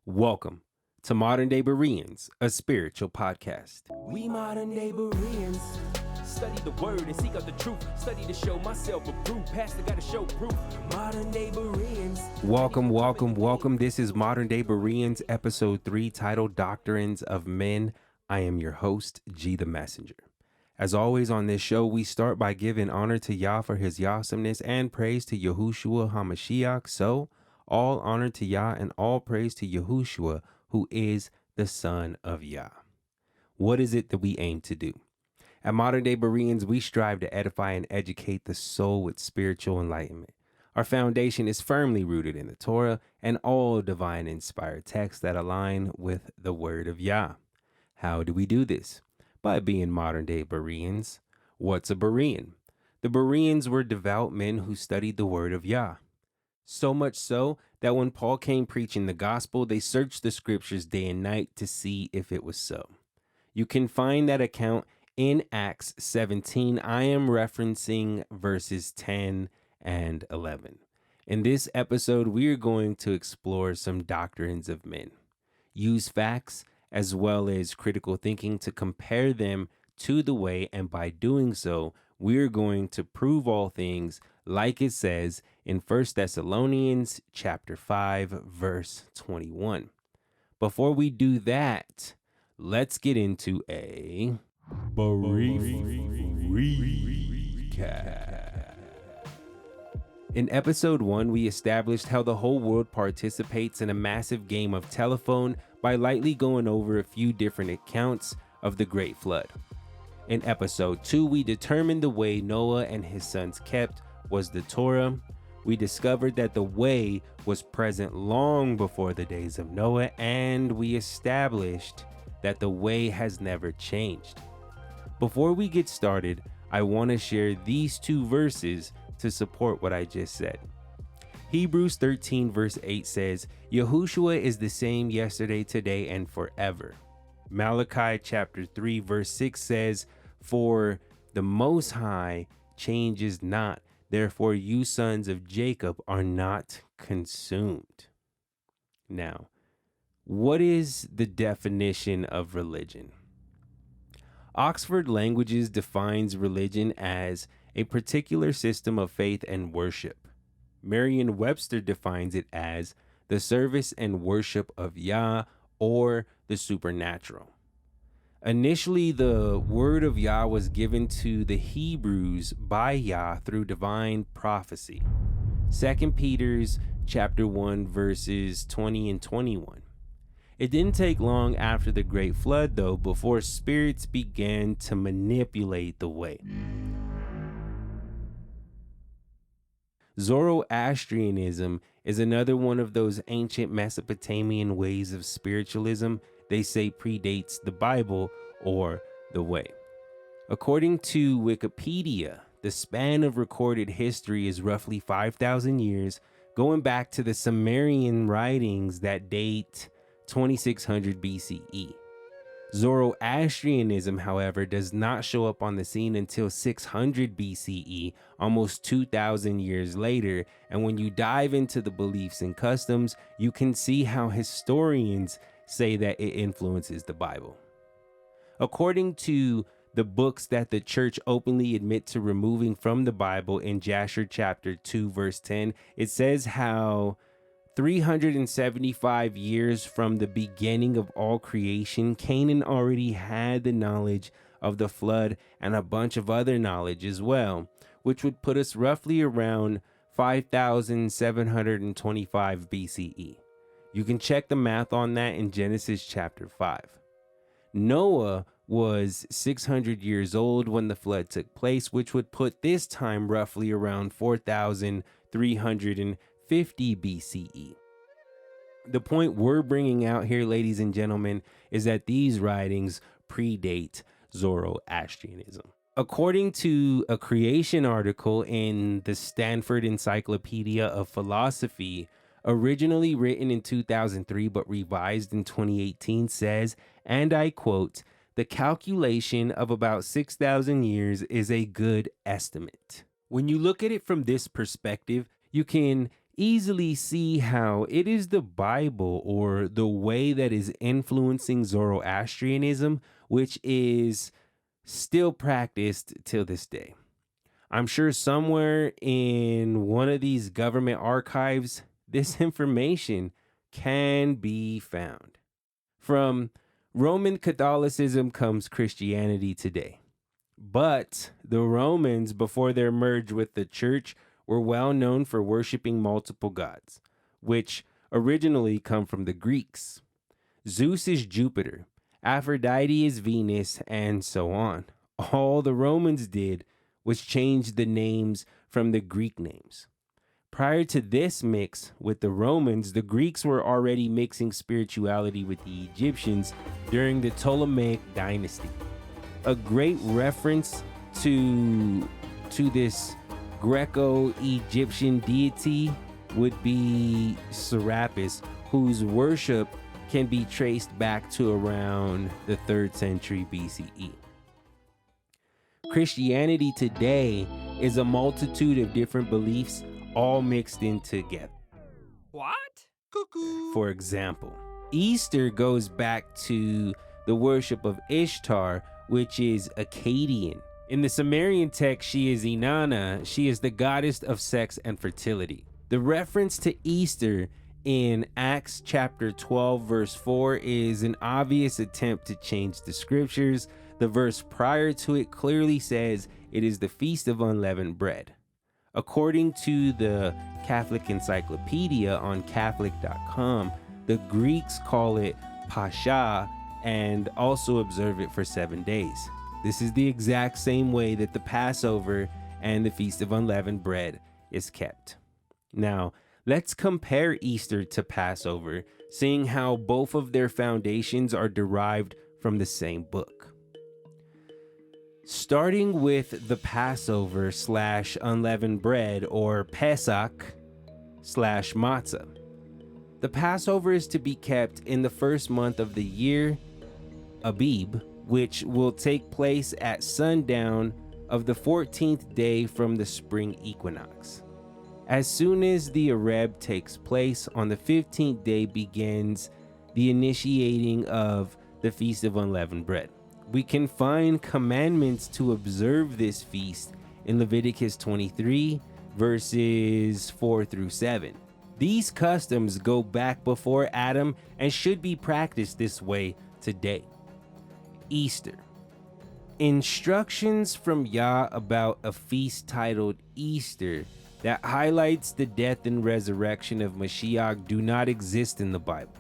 Welcome to Modern Day Bereans, a spiritual podcast. We modern day Bereans study the word and seek out the truth. Study to show myself approved. Pastor gotta show proof. Modern day Bereans. Welcome. This is Modern Day Bereans, episode 3, titled Doctrines of Men. I am your host, G the Messenger. As always on this show, we start by giving honor to Yah for his Yahsomeness and praise to Yahushua HaMashiach. So, all honor to Yah and all praise to Yahushua, who is the Son of Yah. What is it that we aim to do? At Modern Day Bereans, we strive to edify and educate the soul with spiritual enlightenment. Our foundation is firmly rooted in the Torah and all divine inspired texts that align with the word of Yah. How do we do this? By being modern day Bereans. What's a Berean? The Bereans were devout men who studied the word of Yah. So much so that when Paul came preaching the gospel, they searched the scriptures day and night to see if it was so. You can find that account in Acts 17. I am referencing verses 10 and 11. In this episode, we are going to explore some doctrines of men. Use facts as well as critical thinking to compare them to the way, and by doing so, we're going to prove all things like it says in 1 Thessalonians chapter 5, verse 21. Before we do that, let's get into a brief recap. In episode 1, we established how the whole world participates in a massive game of telephone by lightly going over a few different accounts of the Great Flood. In episode 2, we determined the way Noah and his sons kept was the Torah. We discovered that the way was present long before the days of Noah, and we established that the way has never changed. Before we get started, I want to share these two verses to support what I just said. Hebrews 13 verse 8 says, Yahushua is the same yesterday, today, and forever. Malachi chapter 3 verse 6 says, for the Most High changes not, therefore you sons of Jacob are not consumed. Now, what is the definition of religion? Oxford Languages defines religion as a particular system of faith and worship. Merriam-Webster defines it as the service and worship of Yah or the supernatural. Initially, the word of Yah was given to the Hebrews by Yah through divine prophecy. 2 Peter chapter 1 verses 20 and 21. It didn't take long after the Great Flood, though, before spirits began to manipulate the way. Zoroastrianism is another one of those ancient Mesopotamian ways of spiritualism they say predates the Bible or the Way. According to Wikipedia, the span of recorded history is roughly 5,000 years, going back to the Sumerian writings that date 2600 BCE. Zoroastrianism, however, does not show up on the scene until 600 BCE, almost 2,000 years later, and when you dive into the beliefs and customs, you can see how historians say that it influences the Bible. According to the books that the church openly admit to removing from the Bible in Jasher chapter 2 verse 10, it says how 375 years from the beginning of all creation, Canaan already had the knowledge of the flood and a bunch of other knowledge as well, which would put us roughly around 5,725 BCE. You can check the math on that in Genesis chapter 5. Noah was 600 years old when the flood took place, which would put this time roughly around 4,350 BCE. The point we're bringing out here, ladies and gentlemen, is that these writings predate Zoroastrianism. According to a creation article in the Stanford Encyclopedia of Philosophy, originally written in 2003 but revised in 2018, says, and I quote, the calculation of about 6,000 years is a good estimate. When you look at it from this perspective, you can easily see how it is the Bible or the way that is influencing Zoroastrianism, which is still practiced till this day. I'm sure somewhere in one of these government archives, this information can be found. From Roman Catholicism comes Christianity today. But the Romans, before their merge with the church, were well known for worshiping multiple gods, which originally come from the Greeks. Zeus is Jupiter, Aphrodite is Venus, and so on. All the Romans did was change the names from the Greek names. Prior to this mix with the Romans, the Greeks were already mixing spirituality with the Egyptians during the Ptolemaic dynasty. A great reference to this Greco-Egyptian deity would be Serapis, whose worship can be traced back to around the 3rd century BCE. Christianity today is a multitude of different beliefs all mixed in together. What? Cuckoo. For example, Easter goes back to the worship of Ishtar, which is Akkadian. In the Sumerian text, she is Inanna. She is the goddess of sex and fertility. The reference to Easter in Acts chapter 12, verse 4 is an obvious attempt to change the scriptures. The verse prior to it clearly says it is the Feast of Unleavened Bread. According to the Catholic Encyclopedia on Catholic.com, the Greeks call it Pascha and also observe it for 7 days. This is the exact same way that the Passover and the Feast of Unleavened Bread is kept. Now, let's compare Easter to Passover, seeing how both of their foundations are derived from the same book. Starting with the Passover / unleavened bread, or Pesach / matzah. The Passover is to be kept in the first month of the year, Abib, which will take place at sundown of the 14th day from the spring equinox. As soon as the Areb takes place on the 15th day begins the initiating of the Feast of Unleavened Bread. We can find commandments to observe this feast in Leviticus 23, verses 4 through 7. These customs go back before Adam and should be practiced this way today. Easter. Instructions from Yah about a feast titled Easter that highlights the death and resurrection of Mashiach do not exist in the Bible.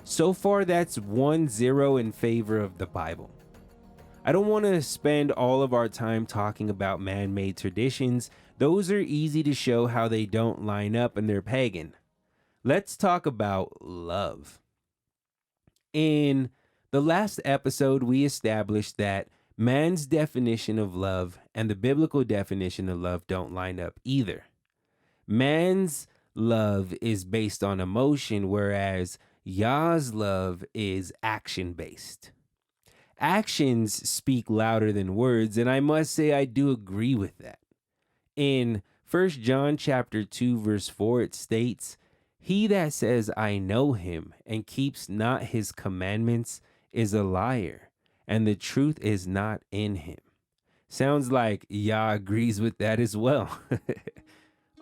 So far, that's 1-0 in favor of the Bible. I don't want to spend all of our time talking about man-made traditions. Those are easy to show how they don't line up and they're pagan. Let's talk about love. In the last episode, we established that man's definition of love and the biblical definition of love don't line up either. Man's love is based on emotion, whereas Yah's love is action-based. Actions speak louder than words, and I must say I do agree with that. In 1 John chapter 2, verse 4, it states, "He that says, I know him, and keeps not his commandments is a liar, and the truth is not in him." Sounds like Yah agrees with that as well.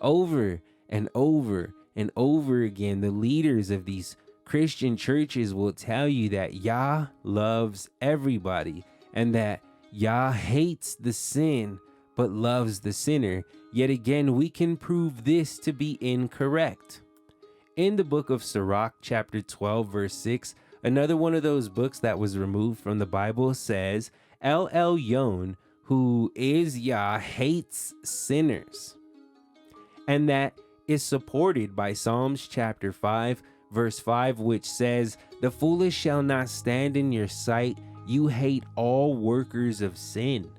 Over and over and over again, the leaders of these Christian churches will tell you that Yah loves everybody and that Yah hates the sin but loves the sinner. Yet again, we can prove this to be incorrect. In the book of Sirach, chapter 12, verse 6, another one of those books that was removed from the Bible, says, El Elyon, who is Yah, hates sinners. And that is supported by Psalms chapter 5, verse 5, which says, "The foolish shall not stand in your sight. You hate all workers of sin."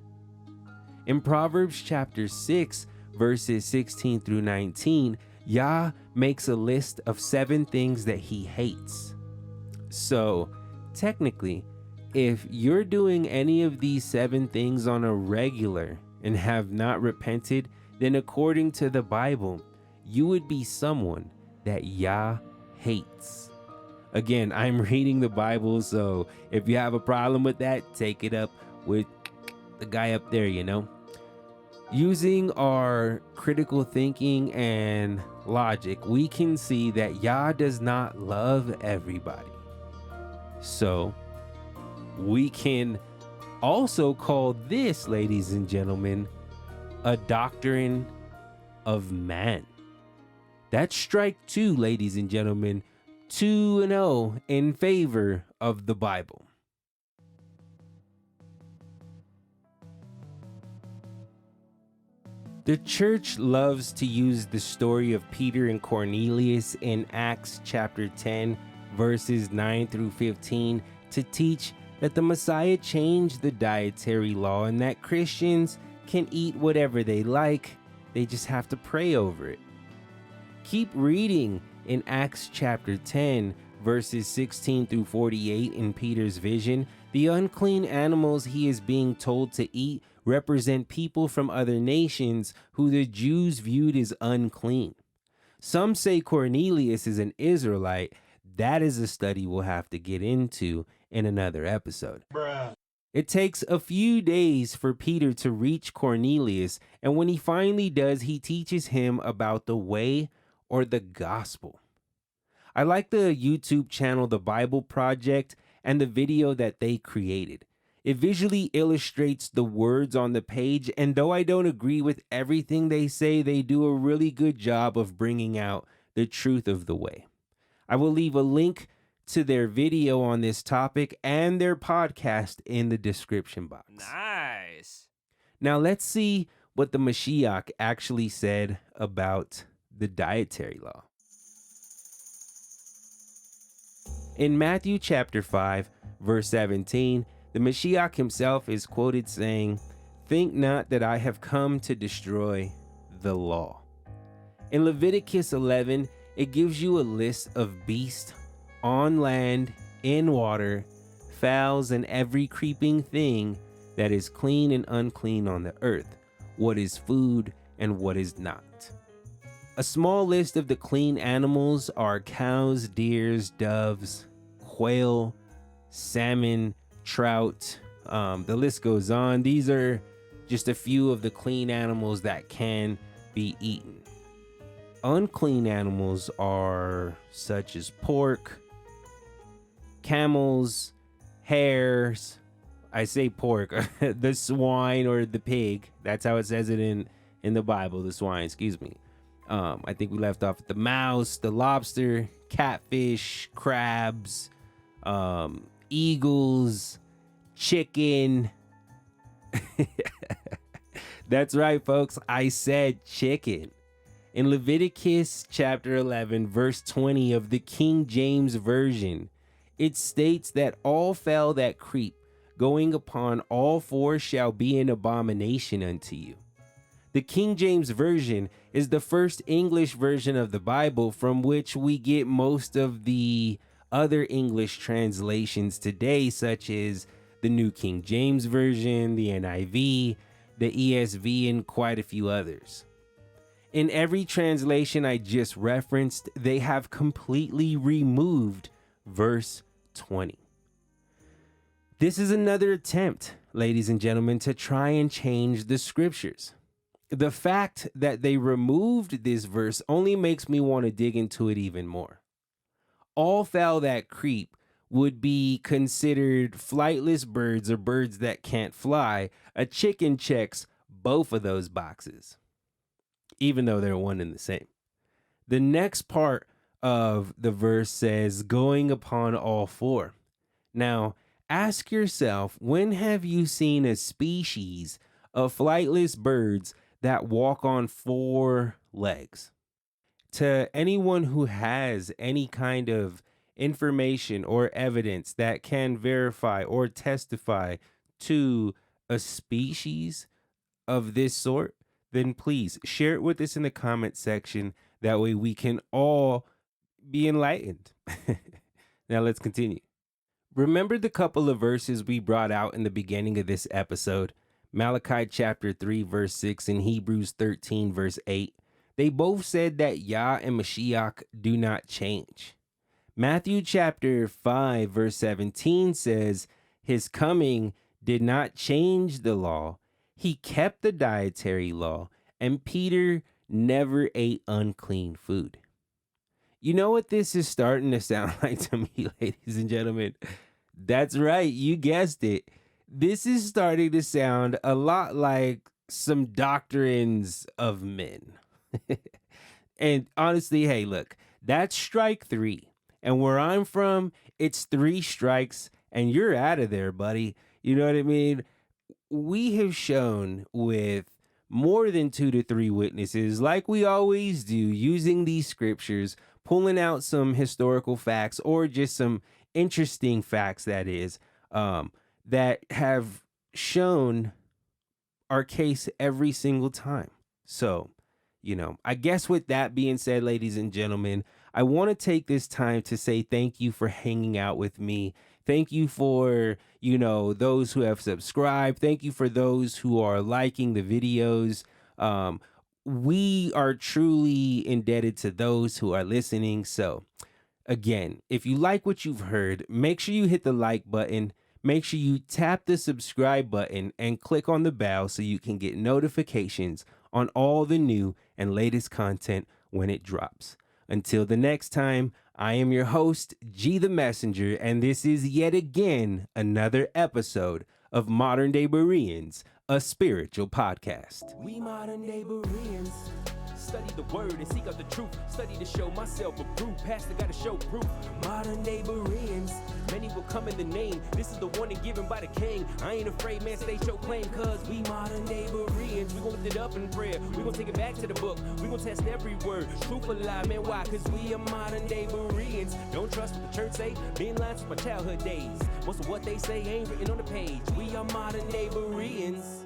In Proverbs chapter 6, verses 16 through 19, Yah makes a list of 7 things that he hates. So, technically, if you're doing any of these 7 things on a regular and have not repented, then according to the Bible, you would be someone that Yah hates. Again, I'm reading the Bible, so if you have a problem with that, take it up with the guy up there, Using our critical thinking and logic, we can see that Yah does not love everybody. So we can also call this, ladies and gentlemen, a doctrine of man. That's strike two, ladies and gentlemen. 2-0 in favor of the Bible. The church loves to use the story of Peter and Cornelius in Acts chapter 10, verses 9 through 15 to teach that the Messiah changed the dietary law and that Christians can eat whatever they like. They just have to pray over it. Keep reading in Acts chapter 10, verses 16 through 48 in Peter's vision. The unclean animals he is being told to eat represent people from other nations who the Jews viewed as unclean. Some say Cornelius is an Israelite. That is a study we'll have to get into in another episode. It takes a few days for Peter to reach Cornelius, and when he finally does, he teaches him about the way or the gospel. I like the YouTube channel The Bible Project and the video that they created. It visually illustrates the words on the page, and though I don't agree with everything they say, they do a really good job of bringing out the truth of the way. I will leave a link to their video on this topic and their podcast in the description box. Nice. Now let's see what the Mashiach actually said about the dietary law. In Matthew chapter 5, verse 17, the Mashiach himself is quoted saying, "Think not that I have come to destroy the law." In Leviticus 11, it gives you a list of beasts on land, in water, fowls, and every creeping thing that is clean and unclean on the earth, what is food and what is not. A small list of the clean animals are cows, deers, doves, quail, salmon, trout. The list goes on. These are just a few of the clean animals that can be eaten. Unclean animals are such as pork, camels, hares. I say pork, the swine or the pig. That's how it says it in the Bible, the swine, excuse me. I think we left off at the mouse, the lobster, catfish, crabs, eagles, chicken. That's right, folks. I said chicken. In Leviticus chapter 11, verse 20 of the King James Version, it states that all fowl that creep, going upon all four, shall be an abomination unto you. The King James Version is the first English version of the Bible from which we get most of the other English translations today, such as the New King James Version, the NIV, the ESV, and quite a few others. In every translation I just referenced, they have completely removed verse 20. This is another attempt, ladies and gentlemen, to try and change the scriptures. The fact that they removed this verse only makes me want to dig into it even more. All fowl that creep would be considered flightless birds or birds that can't fly. A chicken checks both of those boxes, even though they're one and the same. The next part of the verse says, going upon all four. Now, ask yourself, when have you seen a species of flightless birds that walk on four legs? To anyone who has any kind of information or evidence that can verify or testify to a species of this sort, then please share it with us in the comment section. That way we can all be enlightened. Now let's continue. Remember the couple of verses we brought out in the beginning of this episode? Malachi chapter 3 verse 6 and Hebrews 13 verse 8. They both said that Yah and Mashiach do not change. Matthew chapter 5 verse 17 says, his coming did not change the law. He kept the dietary law, and Peter never ate unclean food. You know what this is starting to sound like to me, ladies and gentlemen? That's right, you guessed it. This is starting to sound a lot like some Doctrines of Men. And honestly, hey, look, that's strike 3. And where I'm from, it's 3 strikes and you're out of there, buddy. You know what I mean? We have shown with more than 2 to 3 witnesses, like we always do, using these scriptures, pulling out some historical facts or just some interesting facts, that is, that have shown our case every single time. So, I guess with that being said, ladies and gentlemen, I want to take this time to say thank you for hanging out with me. Thank you for, those who have subscribed. Thank you for those who are liking the videos. We are truly indebted to those who are listening. So again, if you like what you've heard, make sure you hit the like button. Make sure you tap the subscribe button and click on the bell so you can get notifications on all the new and latest content when it drops. Until the next time, I am your host, G the Messenger, and this is yet again another episode of Modern Day Bereans, a spiritual podcast. We modern day Bereans. Study the word and seek out the truth. Study to show myself approved. Pastor gotta show proof. Modern day Bereans. Many will come in the name. This is the warning given by the king. I ain't afraid, man, state your claim. Cause we modern day Bereans. We gon' lift it up in prayer. We gon' take it back to the book. We gon' test every word. Truth or lie, man, why? Cause we are modern day Bereans. Don't trust what the church say. Being lines from my childhood days. Most of what they say ain't written on the page. We are modern day Bereans.